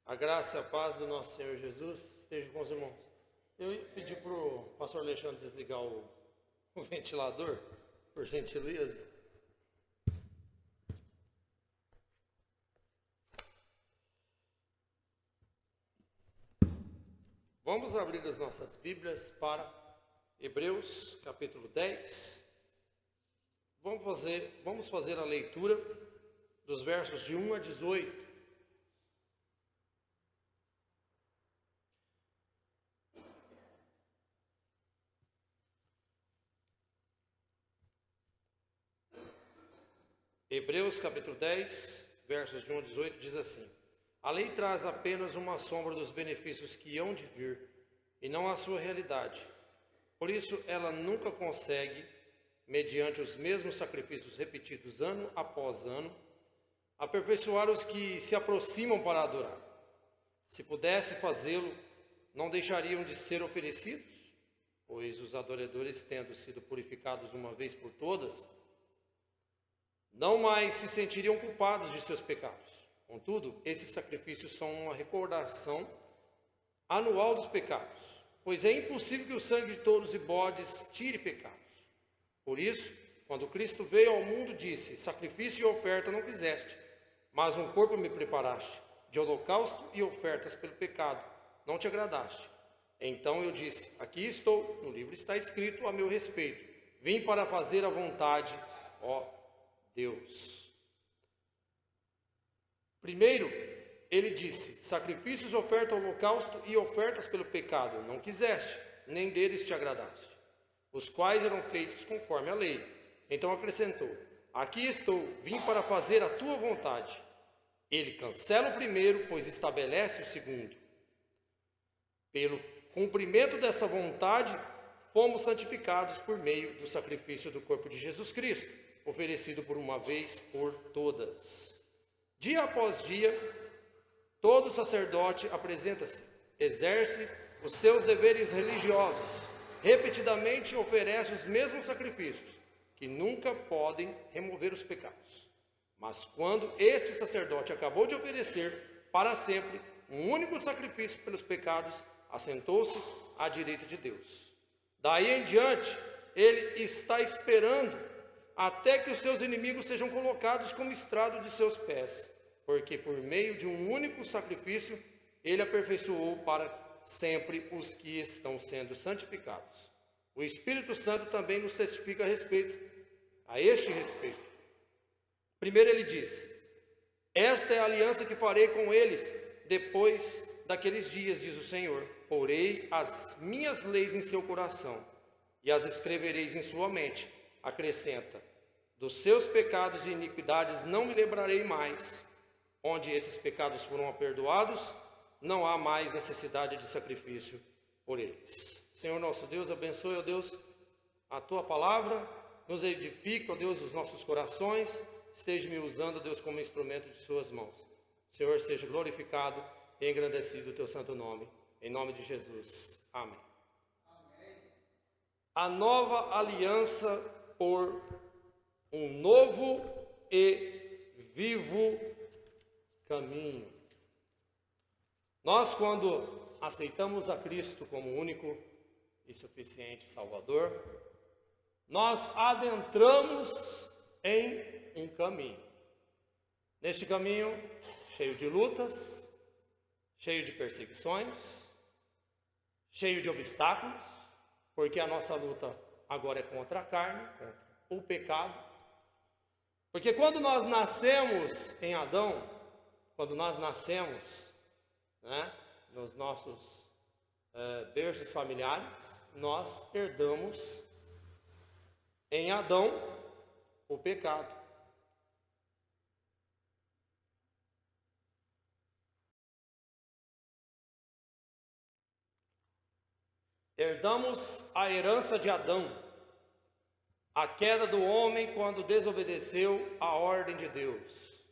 A graça e a paz do nosso Senhor Jesus esteja com os irmãos. Eu ia pedir para o pastor Alexandre desligar o ventilador, por gentileza. Vamos abrir as nossas Bíblias para Hebreus capítulo 10. Vamos fazer a leitura dos versos de 1 a 18. Hebreus capítulo 10, versos de 1 a 18, diz assim: A lei traz apenas uma sombra dos benefícios que hão de vir, e não a sua realidade. Por isso, ela nunca consegue, mediante os mesmos sacrifícios repetidos ano após ano, aperfeiçoar os que se aproximam para adorar. Se pudesse fazê-lo, não deixariam de ser oferecidos, pois os adoradores, tendo sido purificados uma vez por todas, não mais se sentiriam culpados de seus pecados. Contudo, esses sacrifícios são uma recordação anual dos pecados, pois é impossível que o sangue de touros e bodes tire pecados. Por isso, quando Cristo veio ao mundo, disse: Sacrifício e oferta não quiseste, mas um corpo me preparaste. De holocausto e ofertas pelo pecado não te agradaste. Então eu disse: Aqui estou, no livro está escrito a meu respeito. Vim para fazer a vontade, ó Deus. Primeiro, ele disse: Sacrifícios, oferta, holocausto e ofertas pelo pecado não quiseste, nem deles te agradaste, os quais eram feitos conforme a lei. Então acrescentou: Aqui estou, vim para fazer a tua vontade. Ele cancela o primeiro, pois estabelece o segundo. Pelo cumprimento dessa vontade, fomos santificados por meio do sacrifício do corpo de Jesus Cristo, oferecido por uma vez por todas. Dia após dia, todo sacerdote apresenta-se, exerce os seus deveres religiosos, repetidamente oferece os mesmos sacrifícios, que nunca podem remover os pecados. Mas quando este sacerdote acabou de oferecer para sempre um único sacrifício pelos pecados, assentou-se à direita de Deus. Daí em diante, ele está esperando até que os seus inimigos sejam colocados como estrado de seus pés, porque por meio de um único sacrifício, ele aperfeiçoou para sempre os que estão sendo santificados. O Espírito Santo também nos testifica a este respeito. Primeiro ele diz: Esta é a aliança que farei com eles depois daqueles dias, diz o Senhor. Porei as minhas leis em seu coração e as escrevereis em sua mente. Acrescenta: Dos seus pecados e iniquidades não me lembrarei mais. Onde esses pecados foram perdoados, não há mais necessidade de sacrifício por eles. Senhor nosso Deus, abençoe, ó Deus, a tua palavra, nos edifica, ó Deus, os nossos corações. Esteja me usando, Deus, como instrumento de suas mãos. Senhor, seja glorificado e engrandecido o teu santo nome. Em nome de Jesus. Amém. A nova aliança por um novo e vivo caminho. Nós, quando aceitamos a Cristo como único e suficiente Salvador, nós adentramos em um caminho. Neste caminho, cheio de lutas, cheio de perseguições, cheio de obstáculos, porque a nossa luta agora é contra a carne, contra o pecado. Porque quando nós nascemos em Adão, quando nós nascemos, nos nossos berços familiares, nós herdamos em Adão o pecado. Herdamos a herança de Adão, a queda do homem quando desobedeceu a ordem de Deus.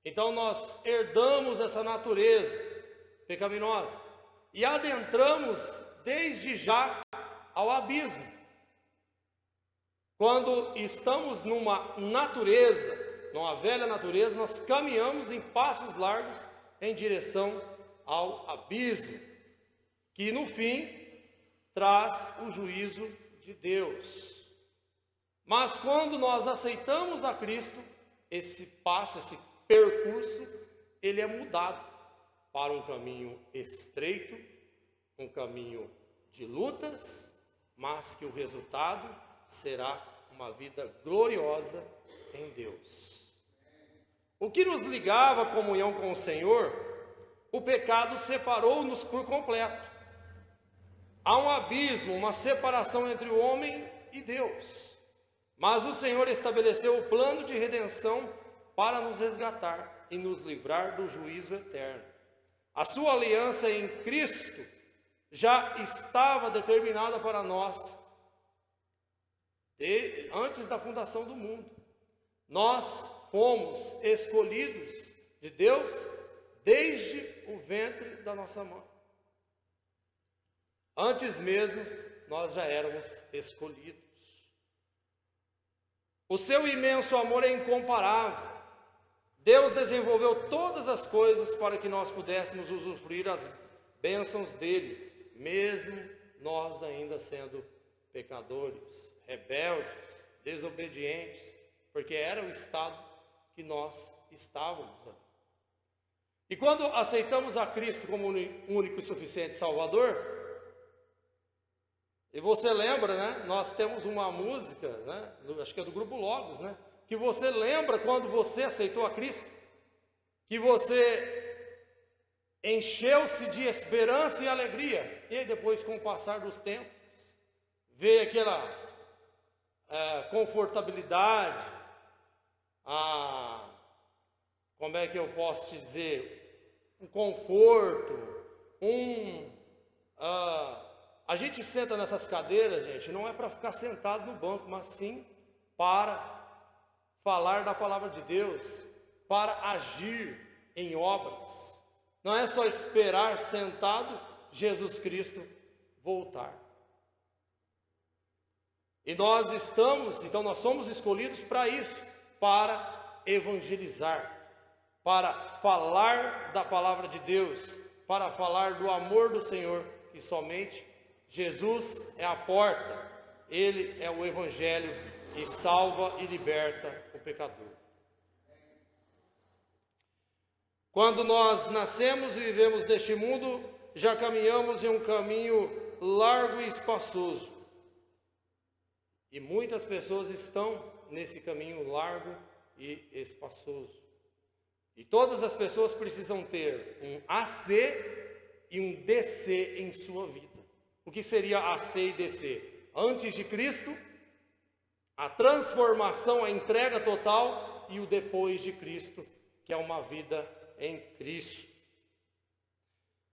Então nós herdamos essa natureza pecaminosa e adentramos desde já ao abismo. Quando estamos numa natureza, numa velha natureza, nós caminhamos em passos largos em direção ao abismo, que no fim traz o juízo de Deus. Mas quando nós aceitamos a Cristo, esse passo, esse percurso, ele é mudado para um caminho estreito, um caminho de lutas, mas que o resultado será uma vida gloriosa em Deus. O que nos ligava à comunhão com o Senhor, o pecado separou-nos por completo. Há um abismo, uma separação entre o homem e Deus. Mas o Senhor estabeleceu o plano de redenção para nos resgatar e nos livrar do juízo eterno. A sua aliança em Cristo já estava determinada para nós antes da fundação do mundo. Nós fomos escolhidos de Deus desde o ventre da nossa mãe. Antes mesmo, nós já éramos escolhidos. O seu imenso amor é incomparável. Deus desenvolveu todas as coisas para que nós pudéssemos usufruir as bênçãos dele, mesmo nós ainda sendo pecadores, rebeldes, desobedientes, porque era o estado que nós estávamos ali. E quando aceitamos a Cristo como único e suficiente Salvador, e você lembra, né? Nós temos uma música, né? Acho que é do Grupo Logos, né? Que você lembra quando você aceitou a Cristo, que você encheu-se de esperança e alegria, e aí depois, com o passar dos tempos, veio aquela confortabilidade, como é que eu posso te dizer, um conforto, a gente senta nessas cadeiras, gente, não é para ficar sentado no banco, mas sim para falar da palavra de Deus, para agir em obras. Não é só esperar sentado Jesus Cristo voltar. E nós somos escolhidos para isso, para evangelizar, para falar da palavra de Deus, para falar do amor do Senhor, que somente Jesus é a porta, Ele é o Evangelho que salva e liberta o pecador. Quando nós nascemos e vivemos neste mundo, já caminhamos em um caminho largo e espaçoso. E muitas pessoas estão nesse caminho largo e espaçoso. E todas as pessoas precisam ter um AC e um DC em sua vida. O que seria AC e DC? Antes de Cristo, a transformação, a entrega total, e o depois de Cristo, que é uma vida em Cristo.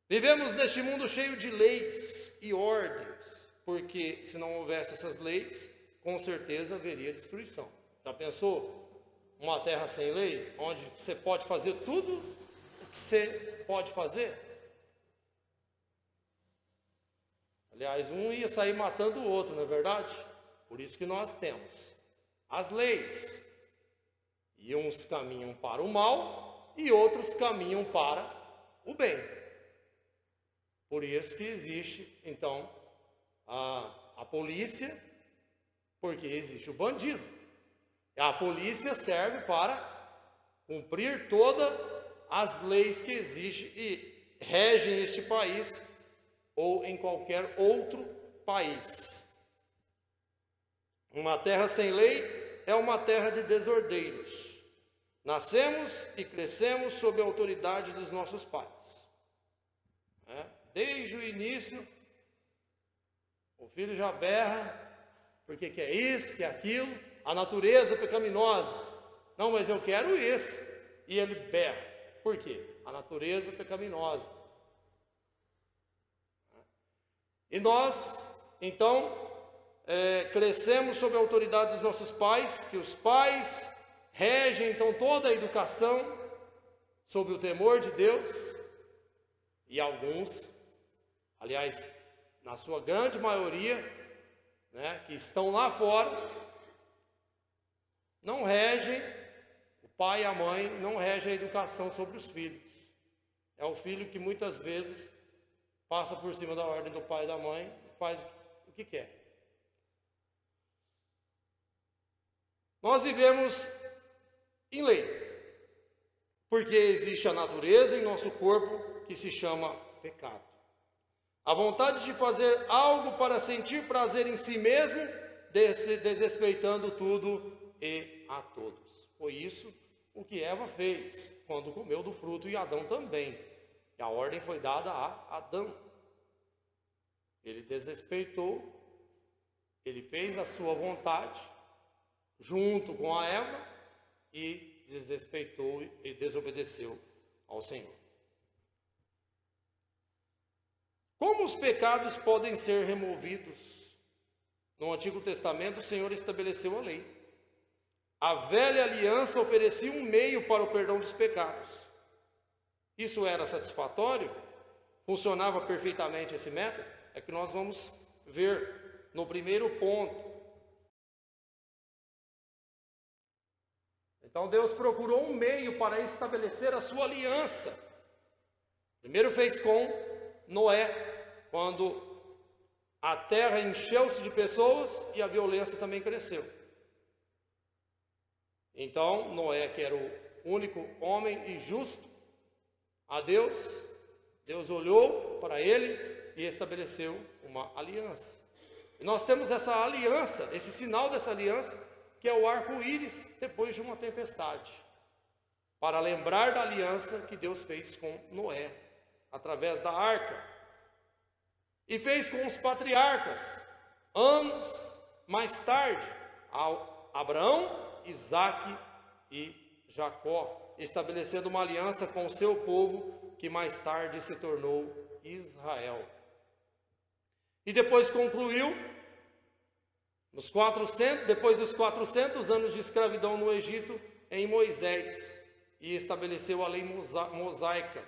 Vivemos neste mundo cheio de leis e ordens, porque se não houvesse essas leis, com certeza haveria destruição. Já pensou? Uma terra sem lei, onde você pode fazer tudo o que você pode fazer? Aliás, um ia sair matando o outro, não é verdade? Por isso que nós temos as leis. E uns caminham para o mal e outros caminham para o bem. Por isso que existe, então, a polícia, porque existe o bandido. A polícia serve para cumprir todas as leis que existem e regem este país ou em qualquer outro país. Uma terra sem lei é uma terra de desordeiros. Nascemos e crescemos sob a autoridade dos nossos pais. Desde o início, o filho já berra, porque quer isso, quer aquilo, a natureza pecaminosa. Não, mas eu quero isso. E ele berra. Por quê? A natureza pecaminosa. E nós, então, crescemos sob a autoridade dos nossos pais, que os pais regem, então, toda a educação sob o temor de Deus. E alguns, aliás, na sua grande maioria, que estão lá fora, não regem, o pai e a mãe não regem a educação sobre os filhos. é o filho que muitas vezes passa por cima da ordem do pai e da mãe, faz o que quer. Nós vivemos em lei, porque existe a natureza em nosso corpo que se chama pecado. A vontade de fazer algo para sentir prazer em si mesmo, desrespeitando tudo e a todos. Foi isso o que Eva fez quando comeu do fruto, e Adão também. E a ordem foi dada a Adão. Ele desrespeitou, ele fez a sua vontade junto com a Eva e desrespeitou e desobedeceu ao Senhor. Como os pecados podem ser removidos? No Antigo Testamento, o Senhor estabeleceu a lei. A velha aliança oferecia um meio para o perdão dos pecados. Isso era satisfatório? Funcionava perfeitamente esse método? É que nós vamos ver no primeiro ponto. Então Deus procurou um meio para estabelecer a sua aliança. Primeiro fez com Noé, quando a terra encheu-se de pessoas e a violência também cresceu. Então Noé, que era o único homem e justo a Deus, Deus olhou para ele e estabeleceu uma aliança. E nós temos essa aliança, esse sinal dessa aliança, que é o arco-íris depois de uma tempestade, para lembrar da aliança que Deus fez com Noé, através da arca, e fez com os patriarcas, anos mais tarde, Abraão, Isaque e Jacó, estabelecendo uma aliança com o seu povo, que mais tarde se tornou Israel. E depois concluiu, depois dos 400 anos de escravidão no Egito, em Moisés, e estabeleceu a lei mosaica,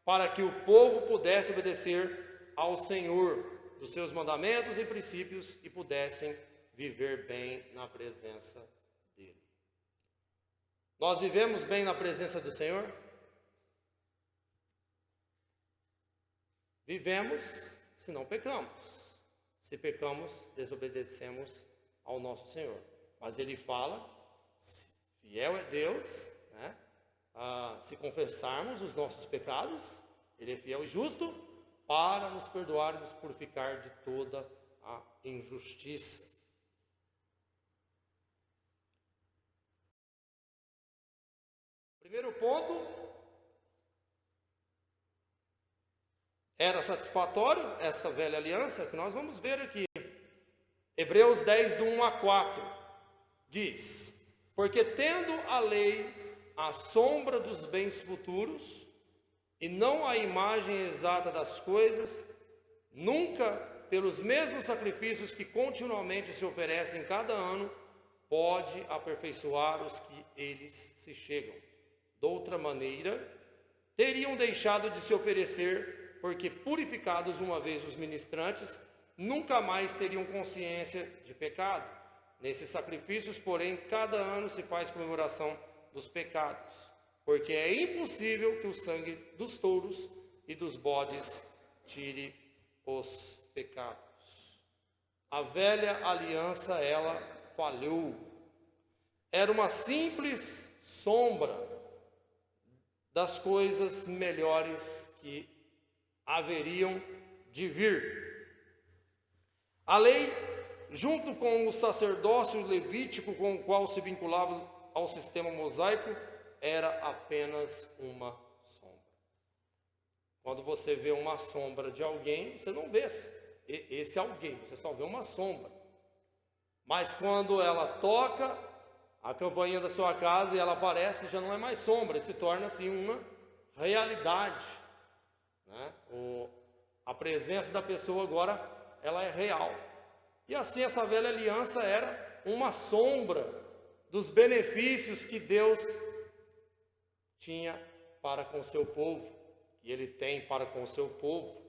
para que o povo pudesse obedecer ao Senhor, dos seus mandamentos e princípios, e pudessem viver bem na presença dele. Nós vivemos bem na presença do Senhor? Vivemos se não pecamos. Se pecamos, desobedecemos ao nosso Senhor. Mas Ele fala, fiel é Deus, né? Se confessarmos os nossos pecados, Ele é fiel e justo para nos perdoar e nos purificar de toda a injustiça. Primeiro ponto, era satisfatório essa velha aliança, que nós vamos ver aqui. Hebreus 10, do 1 a 4, diz: porque tendo a lei a sombra dos bens futuros, e não a imagem exata das coisas, nunca, pelos mesmos sacrifícios que continuamente se oferecem cada ano, pode aperfeiçoar os que eles se chegam. De outra maneira, teriam deixado de se oferecer, porque purificados uma vez os ministrantes, nunca mais teriam consciência de pecado. Nesses sacrifícios, porém, cada ano se faz comemoração dos pecados, porque é impossível que o sangue dos touros e dos bodes tire os pecados. A velha aliança, ela falhou. Era uma simples sombra das coisas melhores que haveriam de vir. A lei, junto com o sacerdócio levítico com o qual se vinculava ao sistema mosaico, era apenas uma sombra. Quando você vê uma sombra de alguém, você não vê esse alguém, você só vê uma sombra. Mas quando ela toca a campainha da sua casa e ela aparece, já não é mais sombra, se torna assim uma realidade, né? A presença da pessoa agora, ela é real. E assim essa velha aliança era uma sombra dos benefícios que Deus tinha para com o seu povo, que Ele tem para com o seu povo.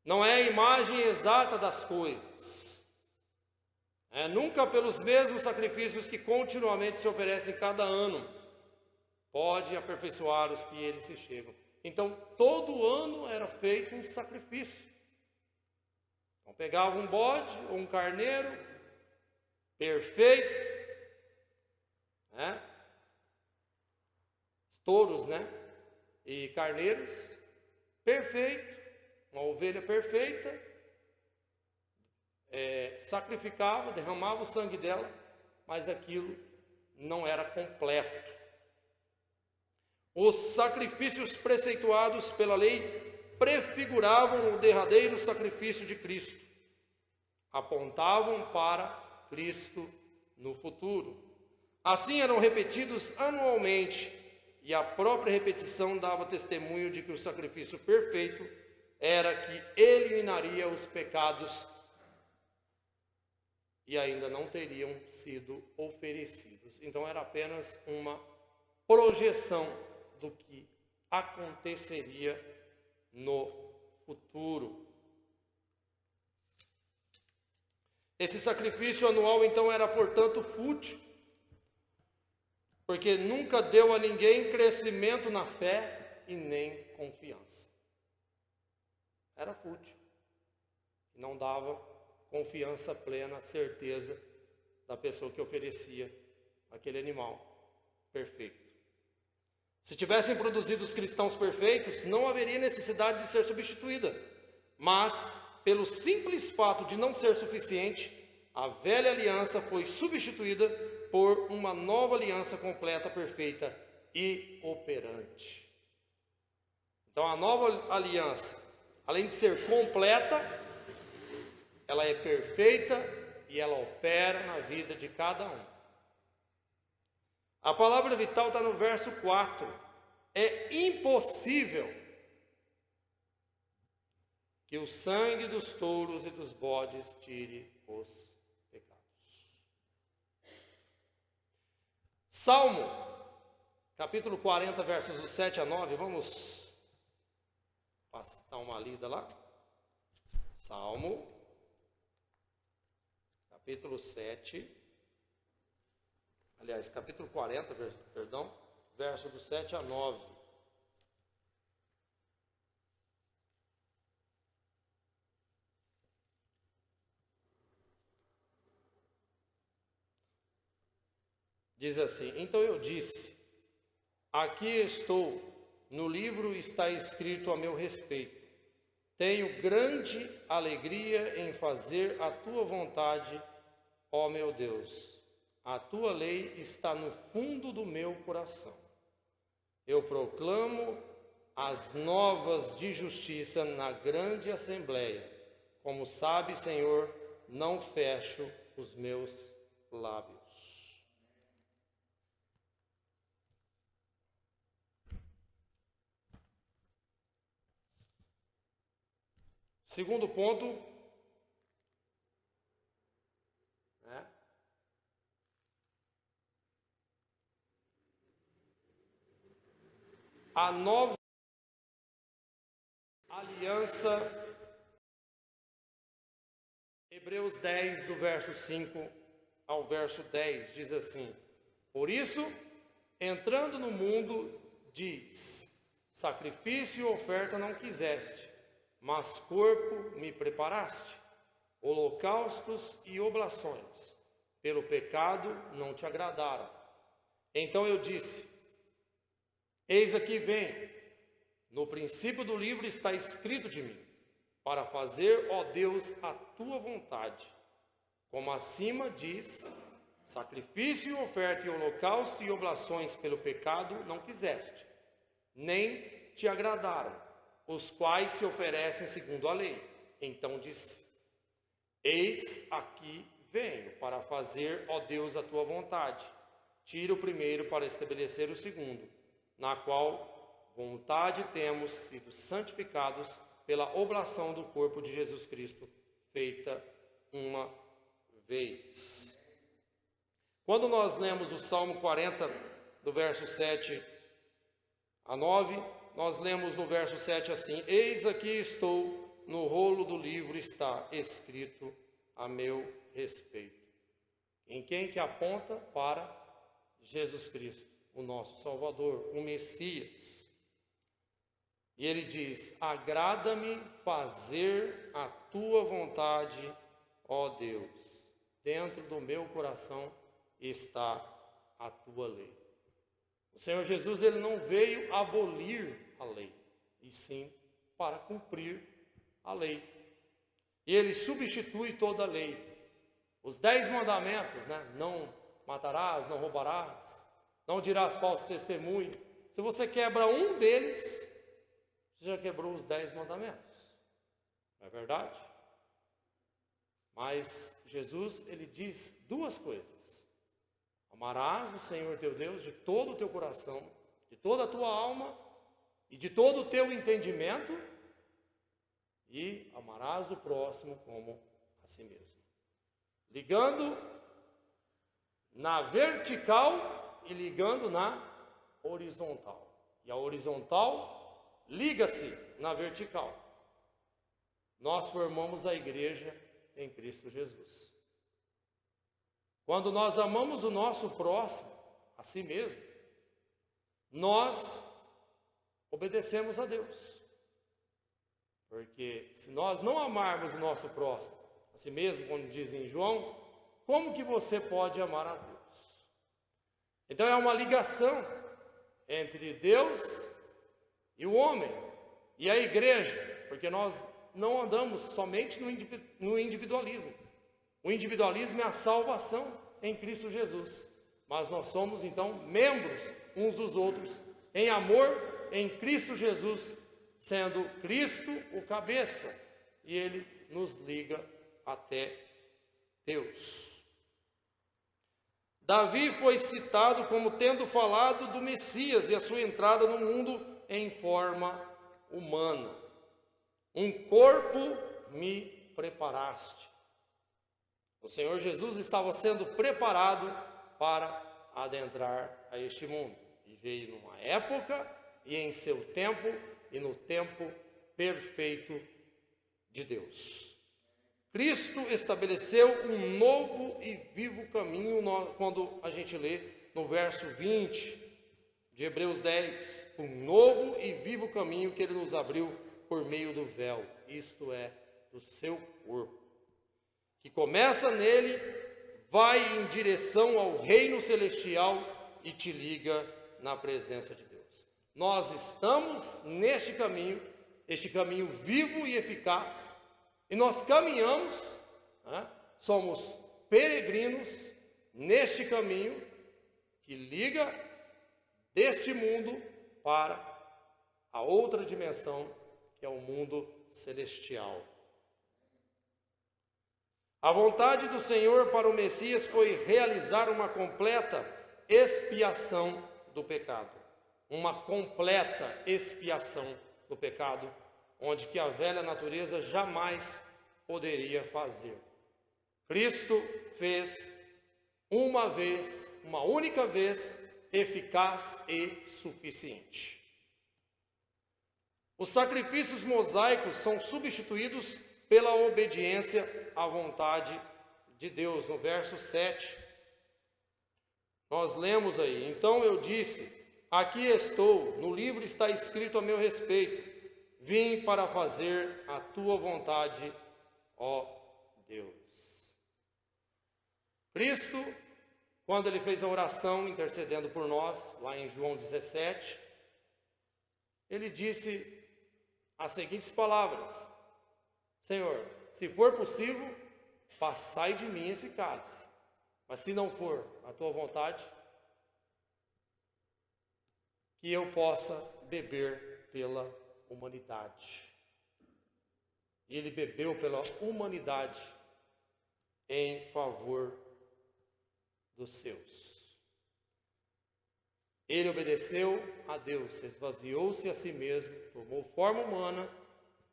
Não é a imagem exata das coisas, nunca pelos mesmos sacrifícios que continuamente se oferecem cada ano, pode aperfeiçoar os que eles se chegam. Então, todo ano era feito um sacrifício. Então, pegava um bode ou um carneiro perfeito, né? Touros, né? E carneiros perfeito, uma ovelha perfeita, sacrificava, derramava o sangue dela, mas aquilo não era completo. Os sacrifícios preceituados pela lei prefiguravam o derradeiro sacrifício de Cristo, apontavam para Cristo no futuro. Assim eram repetidos anualmente, e a própria repetição dava testemunho de que o sacrifício perfeito era que eliminaria os pecados e ainda não teriam sido oferecidos. Então era apenas uma projeção do que aconteceria no futuro. Esse sacrifício anual então era, portanto, fútil, porque nunca deu a ninguém crescimento na fé e nem confiança. Era fútil, não dava confiança plena, certeza da pessoa que oferecia aquele animal perfeito. Se tivessem produzido os cristãos perfeitos, não haveria necessidade de ser substituída, mas pelo simples fato de não ser suficiente, a velha aliança foi substituída por uma nova aliança completa, perfeita e operante. Então a nova aliança, além de ser completa, ela é perfeita e ela opera na vida de cada um. A palavra vital está no verso 4. É impossível que o sangue dos touros e dos bodes tire os pecados. Salmo, capítulo 40, versos do 7 a 9. Vamos dar uma lida lá. Salmo, capítulo 7. Aliás, capítulo 40, perdão, verso do 7 a 9. Diz assim: então eu disse, aqui estou, no livro está escrito a meu respeito. Tenho grande alegria em fazer a tua vontade, ó meu Deus. A tua lei está no fundo do meu coração. Eu proclamo as novas de justiça na grande assembleia. Como sabe, Senhor, não fecho os meus lábios. Segundo ponto, né? A nova aliança, Hebreus 10, do verso 5 ao verso 10, diz assim: por isso, entrando no mundo, diz, sacrifício e oferta não quiseste, mas corpo me preparaste, holocaustos e oblações, pelo pecado não te agradaram. Então eu disse, eis aqui vem, no princípio do livro está escrito de mim, para fazer, ó Deus, a tua vontade. Como acima diz, sacrifício e oferta e holocausto e oblações pelo pecado não quiseste, nem te agradaram, os quais se oferecem segundo a lei. Então disse, eis aqui venho, para fazer, ó Deus, a tua vontade. Tira o primeiro para estabelecer o segundo, na qual vontade temos sido santificados pela oblação do corpo de Jesus Cristo, feita uma vez. Quando nós lemos o Salmo 40, do verso 7 a 9, nós lemos no verso 7 assim: eis aqui estou, no rolo do livro está escrito a meu respeito. Em quem que aponta? Para Jesus Cristo, o nosso Salvador, o Messias. E ele diz: agrada-me fazer a tua vontade, ó Deus. Dentro do meu coração está a tua lei. O Senhor Jesus, ele não veio abolir a lei, e sim para cumprir a lei. E ele substitui toda a lei. Os 10 mandamentos, né? Não matarás, não roubarás, não dirás falso testemunho. Se você quebra um deles, você já quebrou os 10 mandamentos. Não é verdade? Mas Jesus, ele diz duas coisas: amarás o Senhor teu Deus de todo o teu coração, de toda a tua alma e de todo o teu entendimento, e amarás o próximo como a si mesmo. Ligando na vertical e ligando na horizontal. E a horizontal liga-se na vertical. Nós formamos a igreja em Cristo Jesus. Quando nós amamos o nosso próximo, a si mesmo, nós obedecemos a Deus. Porque se nós não amarmos o nosso próximo, a si mesmo, como diz em João, como que você pode amar a Deus? Então é uma ligação entre Deus e o homem e a igreja, porque nós não andamos somente no individualismo. O individualismo é a salvação em Cristo Jesus, mas nós somos então membros uns dos outros em amor em Cristo Jesus, sendo Cristo o cabeça, e Ele nos liga até Deus. Davi foi citado como tendo falado do Messias e a sua entrada no mundo em forma humana. Um corpo me preparaste. O Senhor Jesus estava sendo preparado para adentrar a este mundo. E veio numa época e em seu tempo e no tempo perfeito de Deus. Cristo estabeleceu um novo e vivo caminho, quando a gente lê no verso 20 de Hebreus 10, um novo e vivo caminho que Ele nos abriu por meio do véu, isto é, do seu corpo, que começa nele, vai em direção ao reino celestial e te liga na presença de Deus. Nós estamos neste caminho vivo e eficaz, e nós caminhamos, somos peregrinos neste caminho que liga deste mundo para a outra dimensão, que é o mundo celestial. A vontade do Senhor para o Messias foi realizar uma completa expiação do pecado. Uma completa expiação do pecado, onde que a velha natureza jamais poderia fazer. Cristo fez uma única vez, eficaz e suficiente. Os sacrifícios mosaicos são substituídos pela obediência à vontade de Deus. No verso 7, nós lemos aí: então eu disse, aqui estou, no livro está escrito a meu respeito, vim para fazer a tua vontade, ó Deus. Cristo, quando ele fez a oração intercedendo por nós, lá em João 17, ele disse as seguintes palavras: Senhor, se for possível, passai de mim esse cálice, mas se não for a tua vontade, que eu possa beber pela humanidade. E ele bebeu pela humanidade em favor dos seus. Ele obedeceu a Deus, esvaziou-se a si mesmo, tomou forma humana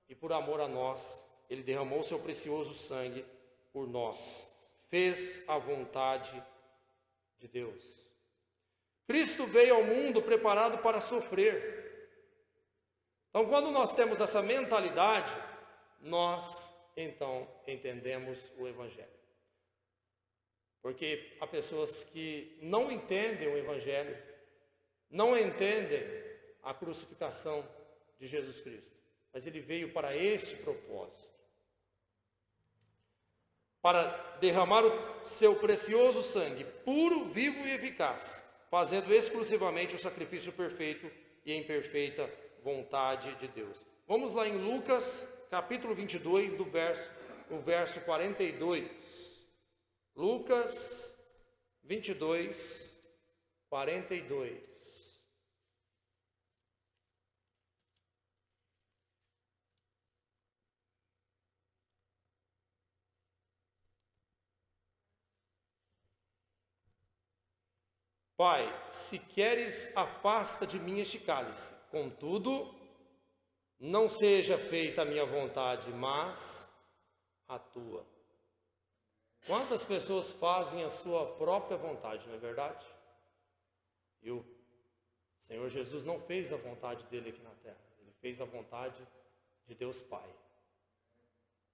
e por amor a nós, ele derramou seu precioso sangue por nós. Fez a vontade de Deus. Cristo veio ao mundo preparado para sofrer. Então, quando nós temos essa mentalidade, nós então entendemos o Evangelho. Porque há pessoas que não entendem o Evangelho, não entendem a crucificação, de Jesus Cristo, mas ele veio para este propósito, para derramar o seu precioso sangue, puro, vivo e eficaz, fazendo exclusivamente o sacrifício perfeito e em perfeita vontade de Deus. Vamos lá em Lucas, capítulo 22, o verso 42. Lucas 22, 42. Pai, se queres, afasta de mim este cálice. Contudo, não seja feita a minha vontade, mas a tua. Quantas pessoas fazem a sua própria vontade, não é verdade? E o Senhor Jesus não fez a vontade dele aqui na terra. Ele fez a vontade de Deus Pai.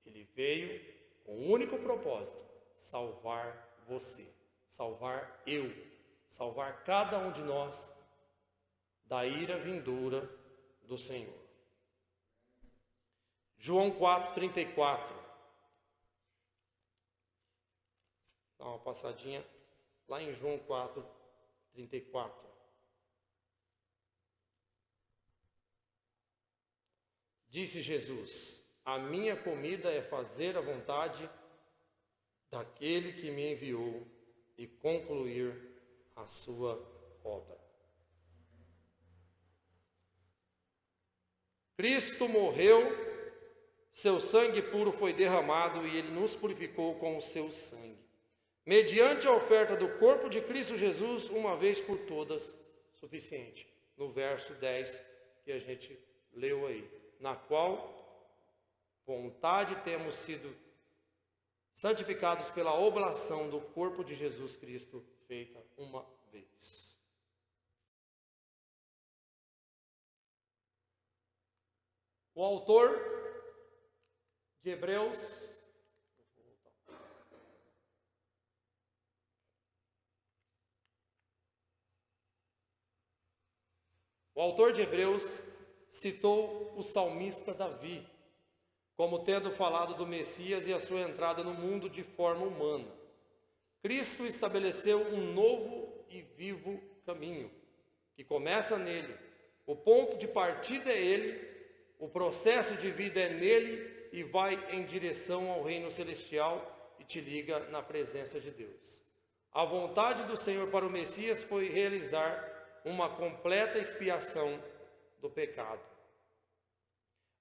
Ele veio com um único propósito: salvar você, salvar eu, salvar cada um de nós da ira vindoura do Senhor. João 4,34. Dá uma passadinha lá em João 4,34. Disse Jesus: a minha comida é fazer a vontade daquele que me enviou e concluir a sua obra. Cristo morreu, seu sangue puro foi derramado e ele nos purificou com o seu sangue, mediante a oferta do corpo de Cristo Jesus, uma vez por todas, suficiente. No verso 10 que a gente leu aí, na qual vontade temos sido santificados pela oblação do corpo de Jesus Cristo, feita uma vez. O autor de Hebreus citou o salmista Davi como tendo falado do Messias e a sua entrada no mundo de forma humana. Cristo estabeleceu um novo e vivo caminho, que começa nele. O ponto de partida é ele, o processo de vida é nele e vai em direção ao reino celestial e te liga na presença de Deus. A vontade do Senhor para o Messias foi realizar uma completa expiação do pecado.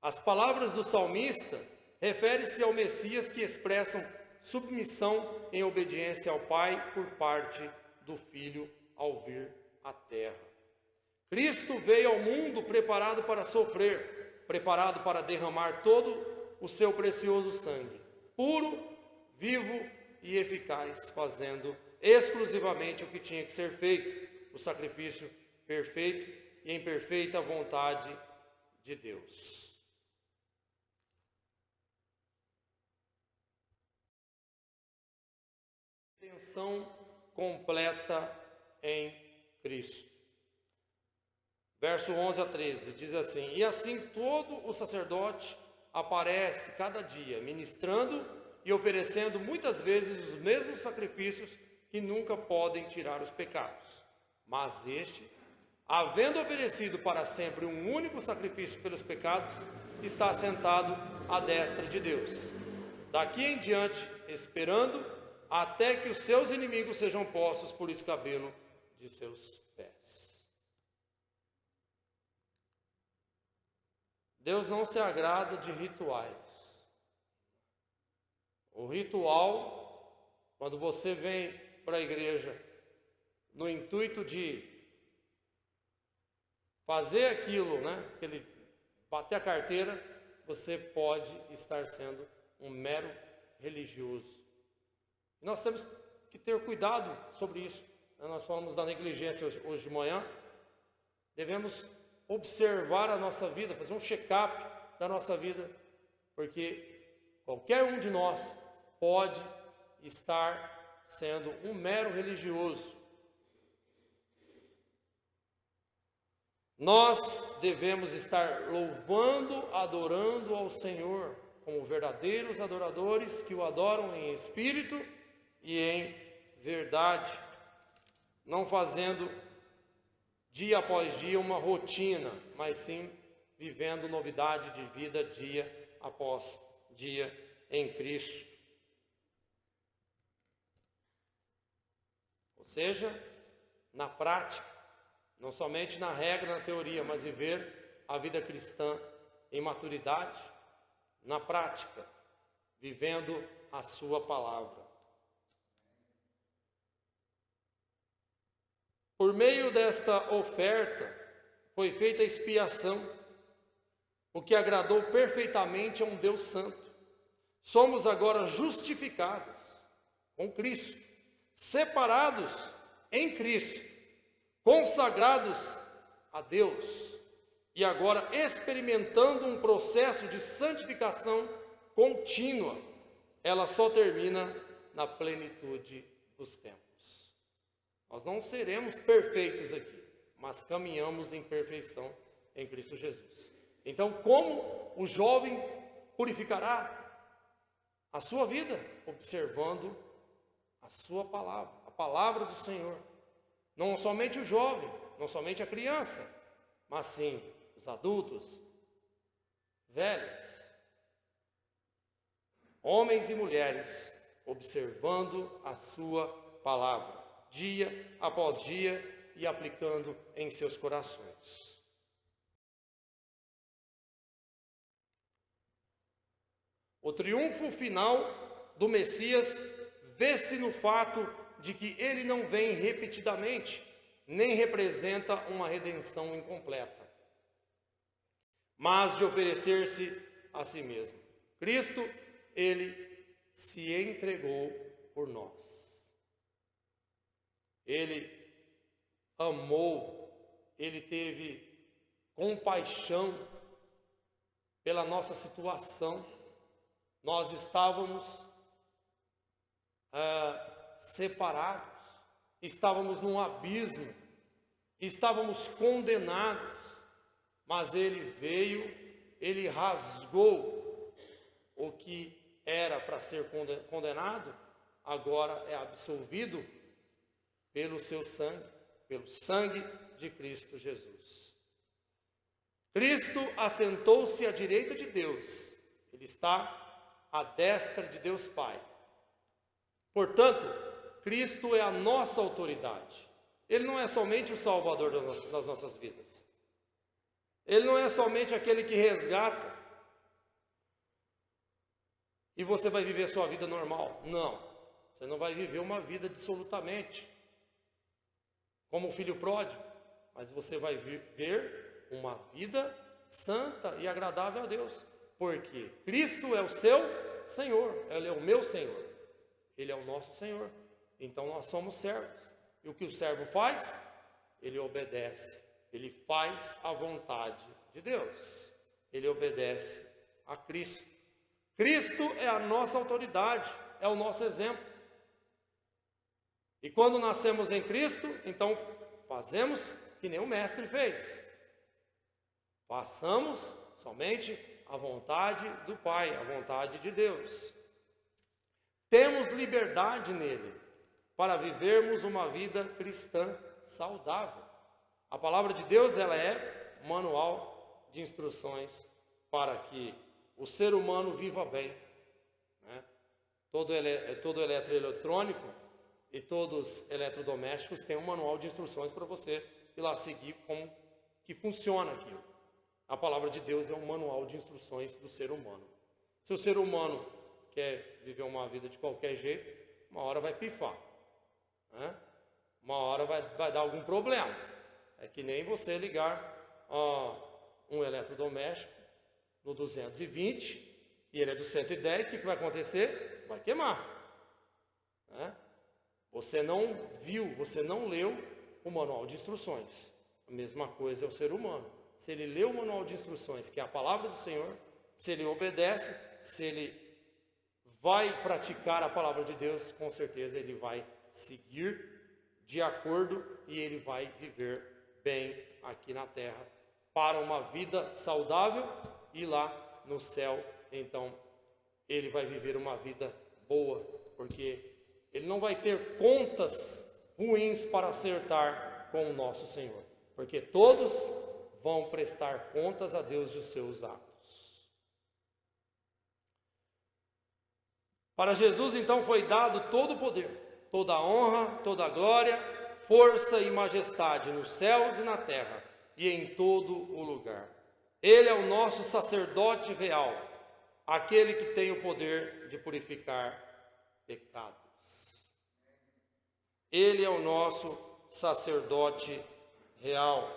As palavras do salmista referem-se ao Messias que expressam submissão em obediência ao Pai por parte do Filho ao vir à terra. Cristo veio ao mundo preparado para sofrer, preparado para derramar todo o seu precioso sangue, puro, vivo e eficaz, fazendo exclusivamente o que tinha que ser feito, o sacrifício perfeito e em perfeita vontade de Deus. Redenção completa em Cristo. Verso 11 a 13 diz assim: e assim todo o sacerdote aparece cada dia, ministrando e oferecendo muitas vezes os mesmos sacrifícios que nunca podem tirar os pecados. Mas este, havendo oferecido para sempre um único sacrifício pelos pecados, está sentado à destra de Deus. Daqui em diante, esperando até que os seus inimigos sejam postos por escabelo de seus pés. Deus não se agrada de rituais. O ritual, quando você vem para a igreja no intuito de fazer aquilo, aquele bater a carteira, você pode estar sendo um mero religioso. Nós temos que ter cuidado sobre isso. Nós falamos da negligência hoje de manhã. Devemos observar a nossa vida, fazer um check-up da nossa vida, porque qualquer um de nós pode estar sendo um mero religioso. Nós devemos estar louvando, adorando ao Senhor, como verdadeiros adoradores que o adoram em espírito e em verdade, não fazendo dia após dia uma rotina, mas sim vivendo novidade de vida dia após dia em Cristo. Ou seja, na prática, não somente na regra, na teoria, mas viver a vida cristã em maturidade, na prática, vivendo a sua palavra. Por meio desta oferta, foi feita a expiação, o que agradou perfeitamente a um Deus santo. Somos agora justificados com Cristo, separados em Cristo, consagrados a Deus e agora experimentando um processo de santificação contínua. Ela só termina na plenitude dos tempos. Nós não seremos perfeitos aqui, mas caminhamos em perfeição em Cristo Jesus. Então, como o jovem purificará a sua vida? Observando a sua palavra, a palavra do Senhor. Não somente o jovem, não somente a criança, mas sim os adultos, velhos, homens e mulheres, observando a sua palavra, dia após dia, e aplicando em seus corações. O triunfo final do Messias vê-se no fato de que ele não vem repetidamente, nem representa uma redenção incompleta, mas de oferecer-se a si mesmo. Cristo, ele se entregou por nós. Ele amou, ele teve compaixão pela nossa situação. Nós estávamos separados, estávamos num abismo, estávamos condenados, mas ele veio, ele rasgou o que era para ser condenado, agora é absolvido pelo seu sangue, pelo sangue de Cristo Jesus. Cristo assentou-se à direita de Deus, ele está à destra de Deus Pai. Portanto, Cristo é a nossa autoridade. Ele não é somente o Salvador das nossas vidas. Ele não é somente aquele que resgata e você vai viver a sua vida normal. Não, você não vai viver uma vida dissolutamente como o filho pródigo, mas você vai viver uma vida santa e agradável a Deus, porque Cristo é o seu Senhor, Ele é o meu Senhor, Ele é o nosso Senhor. Então nós somos servos, e o que o servo faz? Ele obedece, ele faz a vontade de Deus, ele obedece a Cristo. Cristo é a nossa autoridade, é o nosso exemplo. E quando nascemos em Cristo, então fazemos que nem o Mestre fez. Façamos somente a vontade do Pai, a vontade de Deus. Temos liberdade nele para vivermos uma vida cristã saudável. A palavra de Deus, ela é manual de instruções para que o ser humano viva bem, né? Todo eletroeletrônico e todos eletrodomésticos têm um manual de instruções para você ir lá seguir como que funciona aquilo. A palavra de Deus é um manual de instruções do ser humano. Se o ser humano quer viver uma vida de qualquer jeito, uma hora vai pifar, né? Uma hora vai dar algum problema. É que nem você ligar um eletrodoméstico no 220 e ele é do 110, o que vai acontecer? Vai queimar, né? Você não viu, você não leu o manual de instruções. A mesma coisa é o ser humano. Se ele lê o manual de instruções, que é a palavra do Senhor, se ele obedece, se ele vai praticar a palavra de Deus, com certeza ele vai seguir de acordo e ele vai viver bem aqui na terra, para uma vida saudável, e lá no céu, então, ele vai viver uma vida boa, porque ele não vai ter contas ruins para acertar com o nosso Senhor, porque todos vão prestar contas a Deus de seus atos. Para Jesus, então, foi dado todo o poder, toda a honra, toda a glória, força e majestade nos céus e na terra e em todo o lugar. Ele é o nosso sacerdote real, aquele que tem o poder de purificar pecados. Ele é o nosso sacerdote real.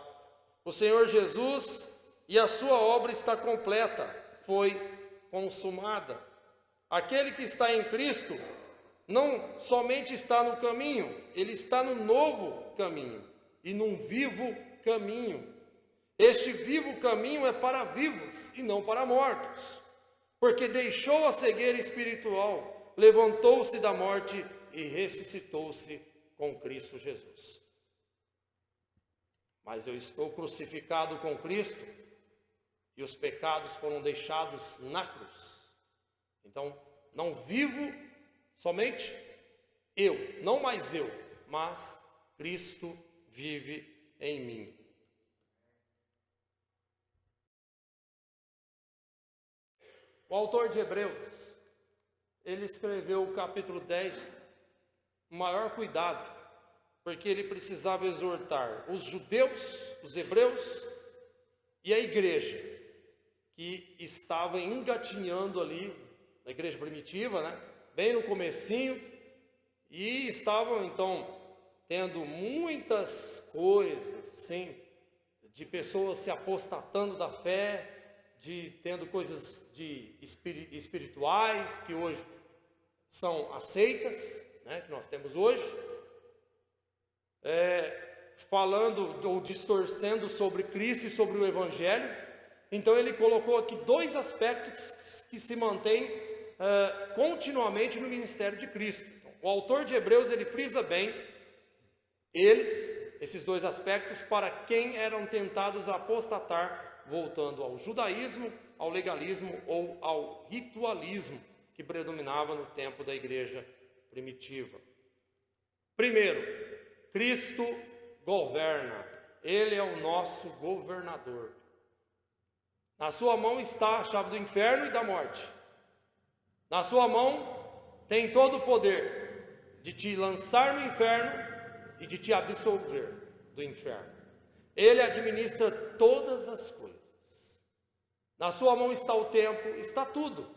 O Senhor Jesus, e a sua obra está completa, foi consumada. Aquele que está em Cristo não somente está no caminho, ele está no novo caminho e num vivo caminho. Este vivo caminho é para vivos e não para mortos, porque deixou a cegueira espiritual, levantou-se da morte e ressuscitou-se com Cristo Jesus. Mas eu estou crucificado com Cristo e os pecados foram deixados na cruz. Então, não vivo somente eu, não mais eu, mas Cristo vive em mim. O autor de Hebreus, ele escreveu o capítulo 10 com maior cuidado, porque ele precisava exortar os judeus, os hebreus e a igreja, que estava engatinhando ali, na igreja primitiva, né? Bem no comecinho, e estavam então tendo muitas coisas, assim, de pessoas se apostatando da fé, tendo coisas espirituais que hoje são aceitas, né, que nós temos hoje, falando ou distorcendo sobre Cristo e sobre o Evangelho. Então ele colocou aqui dois aspectos que se mantêm continuamente no ministério de Cristo. Então, o autor de Hebreus, ele frisa bem esses dois aspectos, para quem eram tentados a apostatar, voltando ao judaísmo, ao legalismo ou ao ritualismo que predominava no tempo da igreja primitiva. Primeiro, Cristo governa, ele é o nosso governador. Na sua mão está a chave do inferno e da morte. Na sua mão tem todo o poder de te lançar no inferno e de te absolver do inferno. Ele administra todas as coisas. Na sua mão está o tempo, está tudo.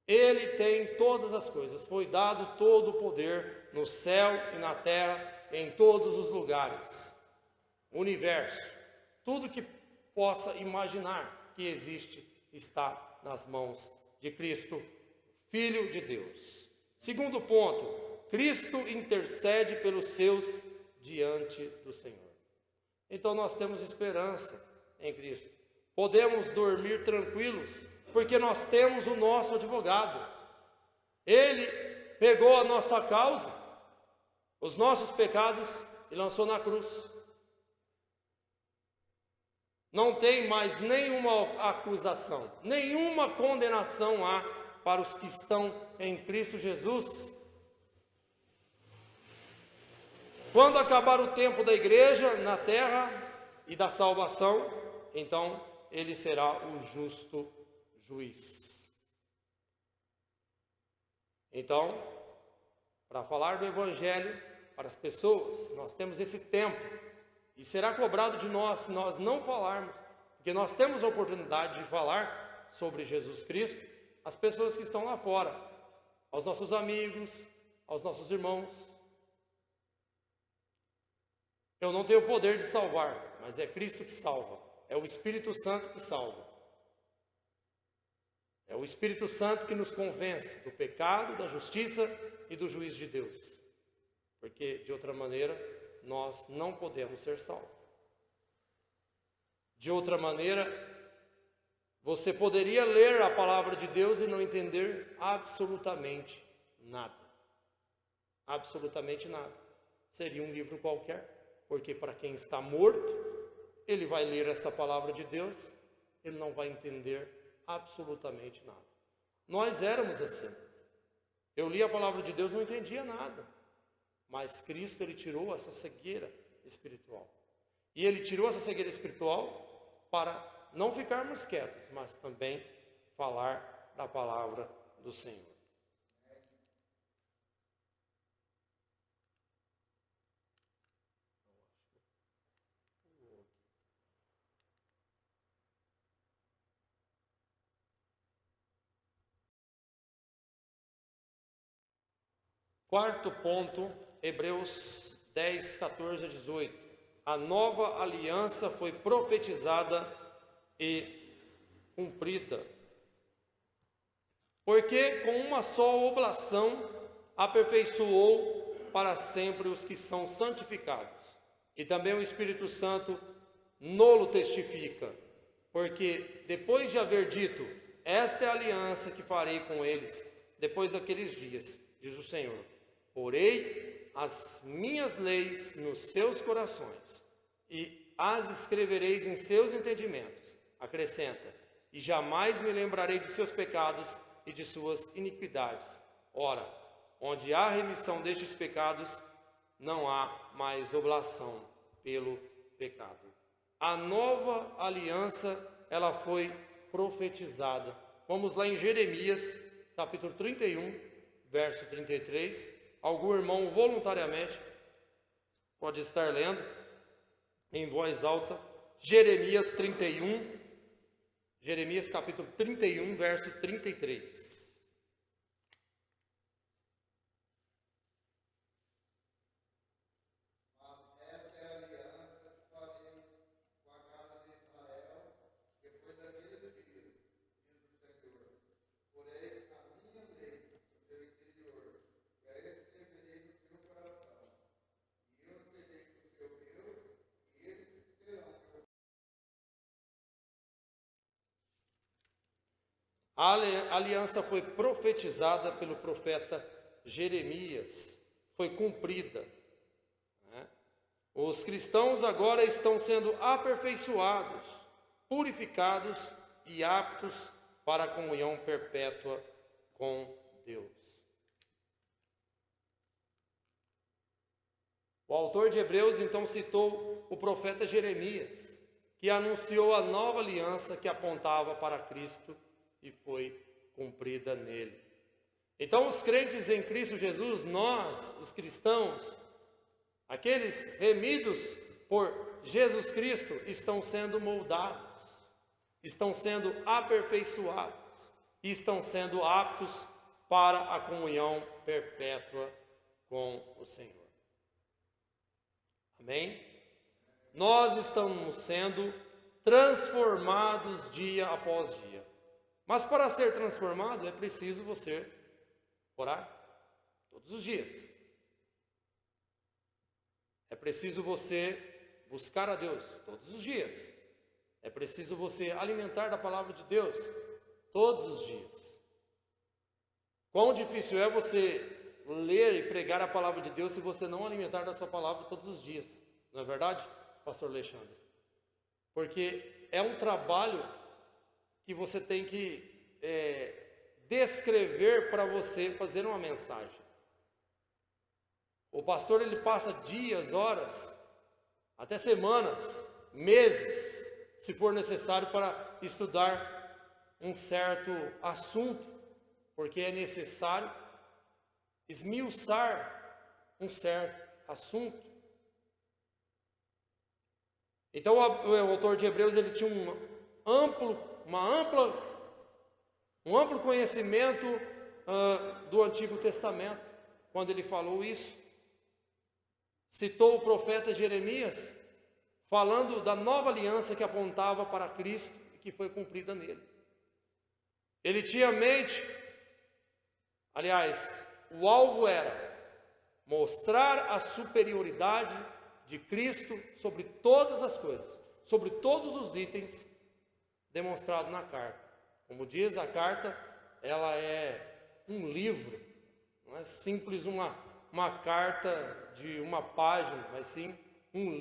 Ele tem todas as coisas. Foi dado todo o poder no céu e na terra, em todos os lugares. O universo, tudo que possa imaginar que existe, está nas mãos de Cristo, Filho de Deus. Segundo ponto, Cristo intercede pelos seus diante do Senhor. Então nós temos esperança em Cristo. Podemos dormir tranquilos, porque nós temos o nosso advogado. Ele pegou a nossa causa, os nossos pecados, e lançou na cruz. Não tem mais nenhuma acusação, nenhuma condenação há para os que estão em Cristo Jesus. Quando acabar o tempo da igreja na terra e da salvação, então ele será o justo juiz. Então, para falar do Evangelho para as pessoas, nós temos esse tempo, e será cobrado de nós se nós não falarmos, porque nós temos a oportunidade de falar sobre Jesus Cristo às pessoas que estão lá fora, aos nossos amigos, aos nossos irmãos. Eu não tenho o poder de salvar, mas é Cristo que salva, é o Espírito Santo que salva. É o Espírito Santo que nos convence do pecado, da justiça e do juízo de Deus, porque de outra maneira nós não podemos ser salvos. De outra maneira, você poderia ler a palavra de Deus e não entender absolutamente nada. Absolutamente nada. Seria um livro qualquer. Porque para quem está morto, ele vai ler essa palavra de Deus, ele não vai entender absolutamente nada. Nós éramos assim. Eu li a palavra de Deus, não entendia nada. Mas Cristo, ele tirou essa cegueira espiritual. E ele tirou essa cegueira espiritual para não ficarmos quietos, mas também falar da palavra do Senhor. Quarto ponto, Hebreus 10, 14 a 18. A nova aliança foi profetizada e cumprida. Porque com uma só oblação aperfeiçoou para sempre os que são santificados. E também o Espírito Santo nolo testifica. Porque depois de haver dito, esta é a aliança que farei com eles, depois daqueles dias, diz o Senhor. Porei as minhas leis nos seus corações e as escrevereis em seus entendimentos. Acrescenta, e jamais me lembrarei de seus pecados e de suas iniquidades. Ora, onde há remissão destes pecados, não há mais oblação pelo pecado. A nova aliança, ela foi profetizada. Vamos lá em Jeremias, capítulo 31, verso 33. Algum irmão voluntariamente pode estar lendo em voz alta, Jeremias 31, Jeremias capítulo 31, verso 33. A aliança foi profetizada pelo profeta Jeremias, foi cumprida. Os cristãos agora estão sendo aperfeiçoados, purificados e aptos para a comunhão perpétua com Deus. O autor de Hebreus então citou o profeta Jeremias, que anunciou a nova aliança que apontava para Cristo e foi cumprida nele. Então, os crentes em Cristo Jesus, nós, os cristãos, aqueles remidos por Jesus Cristo, estão sendo moldados, estão sendo aperfeiçoados e estão sendo aptos para a comunhão perpétua com o Senhor. Amém? Nós estamos sendo transformados dia após dia. Mas para ser transformado é preciso você orar todos os dias. É preciso você buscar a Deus todos os dias. É preciso você alimentar da palavra de Deus todos os dias. Quão difícil é você ler e pregar a palavra de Deus se você não alimentar da sua palavra todos os dias. Não é verdade, pastor Alexandre? Porque é um trabalho que você tem que descrever para você fazer uma mensagem. O pastor, ele passa dias, horas, até semanas, meses, se for necessário, para estudar um certo assunto, porque é necessário esmiuçar um certo assunto. Então o autor de Hebreus, ele tinha um amplo conhecimento do Antigo Testamento, quando ele falou isso. Citou o profeta Jeremias, falando da nova aliança que apontava para Cristo e que foi cumprida nele. Ele tinha mente, aliás, o alvo era mostrar a superioridade de Cristo sobre todas as coisas, sobre todos os itens demonstrados na carta. Como diz a carta, ela é um livro, não é simples uma carta de uma página, mas sim um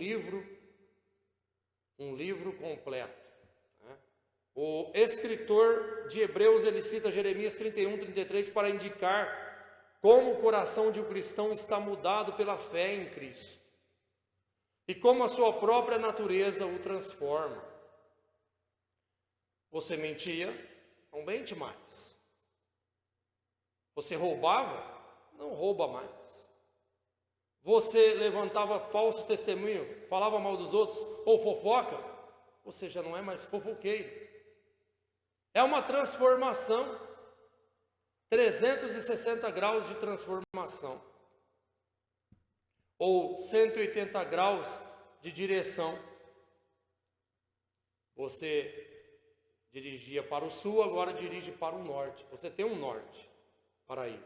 livro completo. O escritor de Hebreus, ele cita Jeremias 31, 33 para indicar como o coração de um cristão está mudado pela fé em Cristo e como a sua própria natureza o transforma. Você mentia, não mente mais. Você roubava, não rouba mais. Você levantava falso testemunho, falava mal dos outros ou fofoca, você já não é mais fofoqueiro. É uma transformação, 360 graus de transformação, ou 180 graus de direção. Você dirigia para o sul, agora dirige para o norte. Você tem um norte para ir.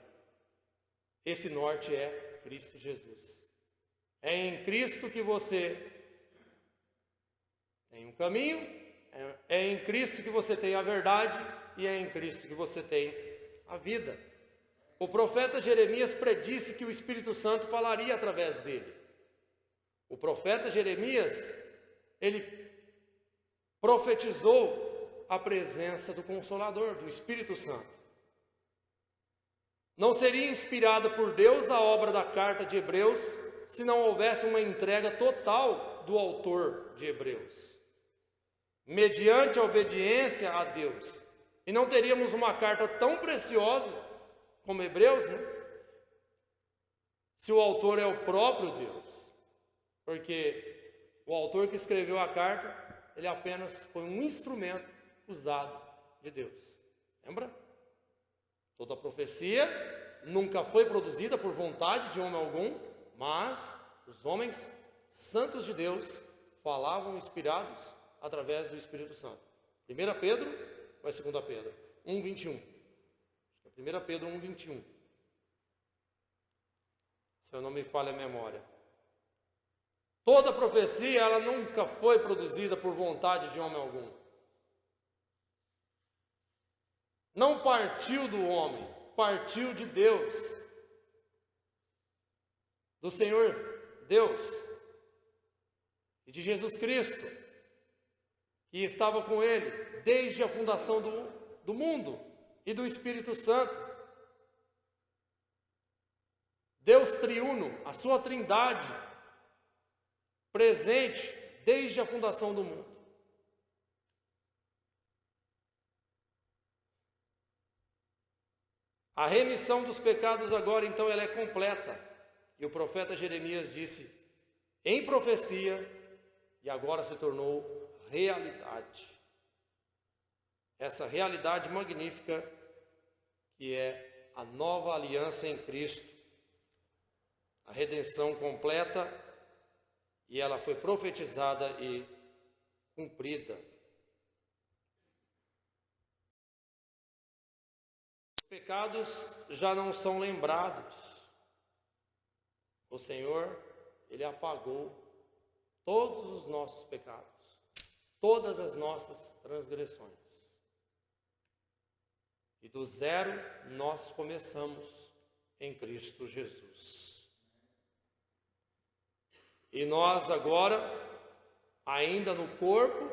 Esse norte é Cristo Jesus. É em Cristo que você tem um caminho, é em Cristo que você tem a verdade e é em Cristo que você tem a vida. O profeta Jeremias predisse que o Espírito Santo falaria através dele. O profeta Jeremias, ele profetizou a presença do Consolador, do Espírito Santo. Não seria inspirada por Deus a obra da carta de Hebreus se não houvesse uma entrega total do autor de Hebreus, mediante a obediência a Deus. E não teríamos uma carta tão preciosa como Hebreus, né? Se o autor é o próprio Deus. Porque o autor que escreveu a carta, ele apenas foi um instrumento usado de Deus. Lembra? Toda profecia nunca foi produzida por vontade de homem algum, mas os homens santos de Deus falavam inspirados através do Espírito Santo. 1 Pedro ou é 2 Pedro? 1:21. Acho que é 1 Pedro 1:21. Se eu não me falha a memória. Toda profecia, ela nunca foi produzida por vontade de homem algum. Não partiu do homem, partiu de Deus, do Senhor Deus e de Jesus Cristo, que estava com ele desde a fundação do mundo e do Espírito Santo. Deus triuno, a sua trindade, presente desde a fundação do mundo. A remissão dos pecados agora, então, ela é completa. E o profeta Jeremias disse em profecia, e agora se tornou realidade. Essa realidade magnífica que é a nova aliança em Cristo. A redenção completa, e ela foi profetizada e cumprida. Os pecados já não são lembrados. O Senhor, Ele apagou todos os nossos pecados, todas as nossas transgressões. E do zero nós começamos em Cristo Jesus. E nós agora, ainda no corpo,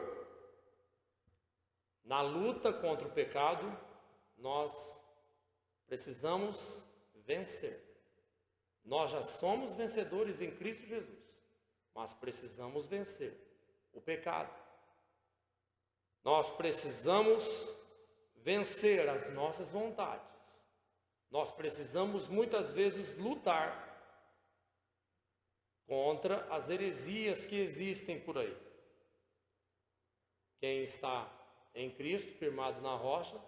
na luta contra o pecado, nós precisamos vencer. Nós já somos vencedores em Cristo Jesus, mas precisamos vencer o pecado. Nós precisamos vencer as nossas vontades. Nós precisamos muitas vezes lutar contra as heresias que existem por aí. Quem está em Cristo, firmado na rocha,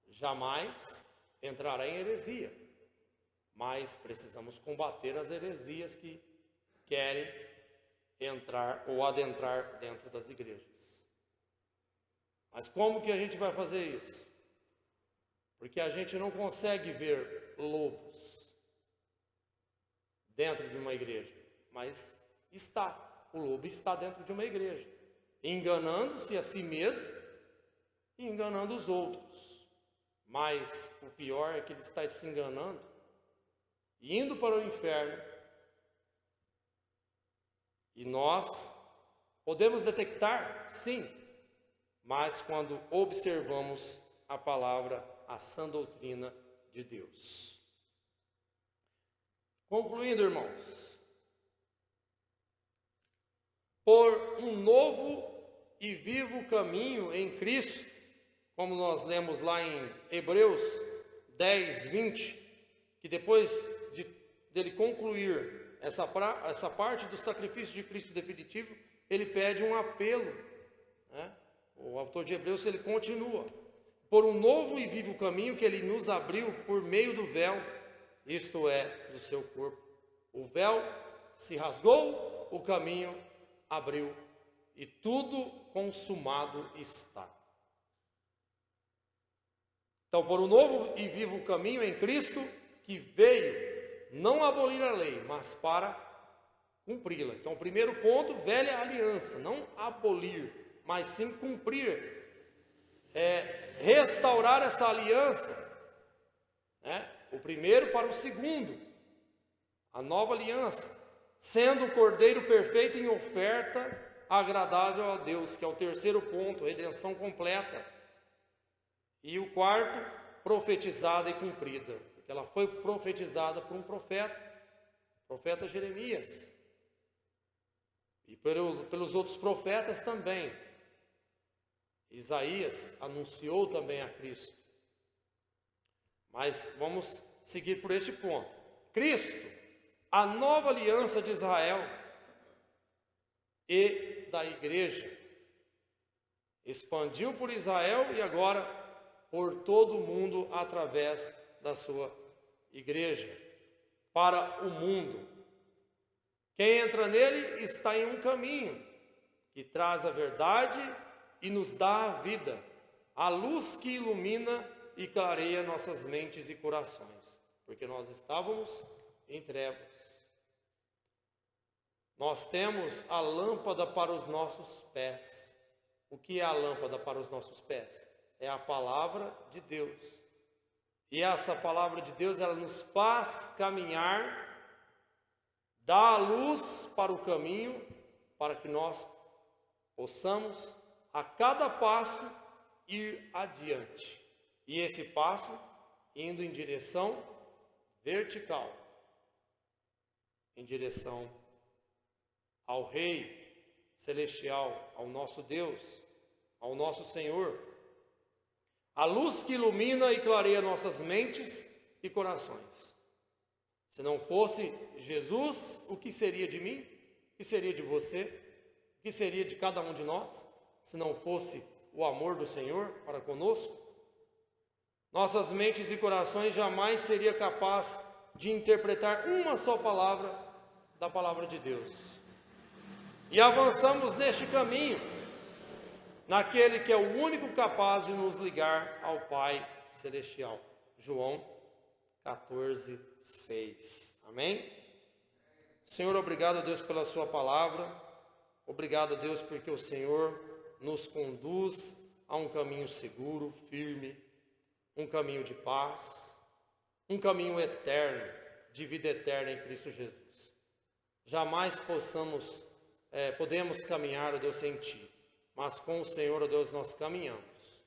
jamais entrará em heresia. Mas precisamos combater as heresias que querem entrar ou adentrar dentro das igrejas. Mas como que a gente vai fazer isso? Porque a gente não consegue ver lobos dentro de uma igreja, mas o lobo está dentro de uma igreja, enganando-se a si mesmo e enganando os outros. Mas o pior é que ele está se enganando, indo para o inferno E nós podemos detectar, sim, mas quando observamos a palavra, a sã doutrina de Deus. Concluindo, irmãos, por um novo e vivo caminho em Cristo, como nós lemos lá em Hebreus 10, 20, que depois dele concluir essa parte do sacrifício de Cristo definitivo, ele pede um apelo, né? O autor de Hebreus, ele continua: por um novo e vivo caminho que ele nos abriu por meio do véu, isto é, do seu corpo. O véu se rasgou, o caminho abriu, e tudo consumado está. Então, por um novo e vivo caminho em Cristo, que veio não abolir a lei, mas para cumpri-la. Então, o primeiro ponto, velha aliança, não abolir, mas sim cumprir, restaurar essa aliança, né? O primeiro para o segundo, a nova aliança, sendo o Cordeiro perfeito em oferta agradável a Deus, que é o terceiro ponto, redenção completa. E o quarto, profetizada e cumprida, porque ela foi profetizada por um profeta Jeremias, e pelos outros profetas também. Isaías anunciou também a Cristo. Mas vamos seguir por este ponto. Cristo, a nova aliança de Israel e da igreja, expandiu por Israel e agora por todo o mundo através da sua igreja, para o mundo. Quem entra nele está em um caminho que traz a verdade e nos dá a vida, a luz que ilumina e clareia nossas mentes e corações, porque nós estávamos em trevas. Nós temos a lâmpada para os nossos pés. O que é a lâmpada para os nossos pés? É a palavra de Deus. E essa palavra de Deus, ela nos faz caminhar, dá a luz para o caminho, para que nós possamos a cada passo ir adiante. E esse passo indo em direção vertical, em direção ao Rei Celestial, ao nosso Deus, ao nosso Senhor. A luz que ilumina e clareia nossas mentes e corações. Se não fosse Jesus, o que seria de mim? O que seria de você? O que seria de cada um de nós? Se não fosse o amor do Senhor para conosco? Nossas mentes e corações jamais seria capaz de interpretar uma só palavra da palavra de Deus. E avançamos neste caminho, naquele que é o único capaz de nos ligar ao Pai Celestial. João 14, 6. Amém? Senhor, obrigado, Deus, pela sua palavra. Obrigado, Deus, porque o Senhor nos conduz a um caminho seguro, firme, um caminho de paz, um caminho eterno, de vida eterna em Cristo Jesus. Jamais podemos caminhar, ó Deus, sem Ti, mas com o Senhor, ó Deus, nós caminhamos.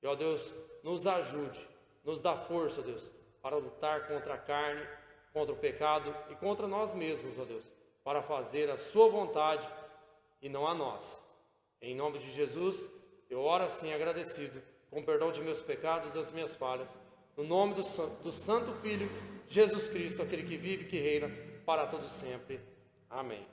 E, ó Deus, nos ajude, nos dá força, ó Deus, para lutar contra a carne, contra o pecado e contra nós mesmos, ó Deus, para fazer a Sua vontade e não a nossa. Em nome de Jesus, eu oro assim agradecido, com perdão de meus pecados e das minhas falhas, no nome do Santo Filho, Jesus Cristo, aquele que vive e que reina para todo sempre. Amém.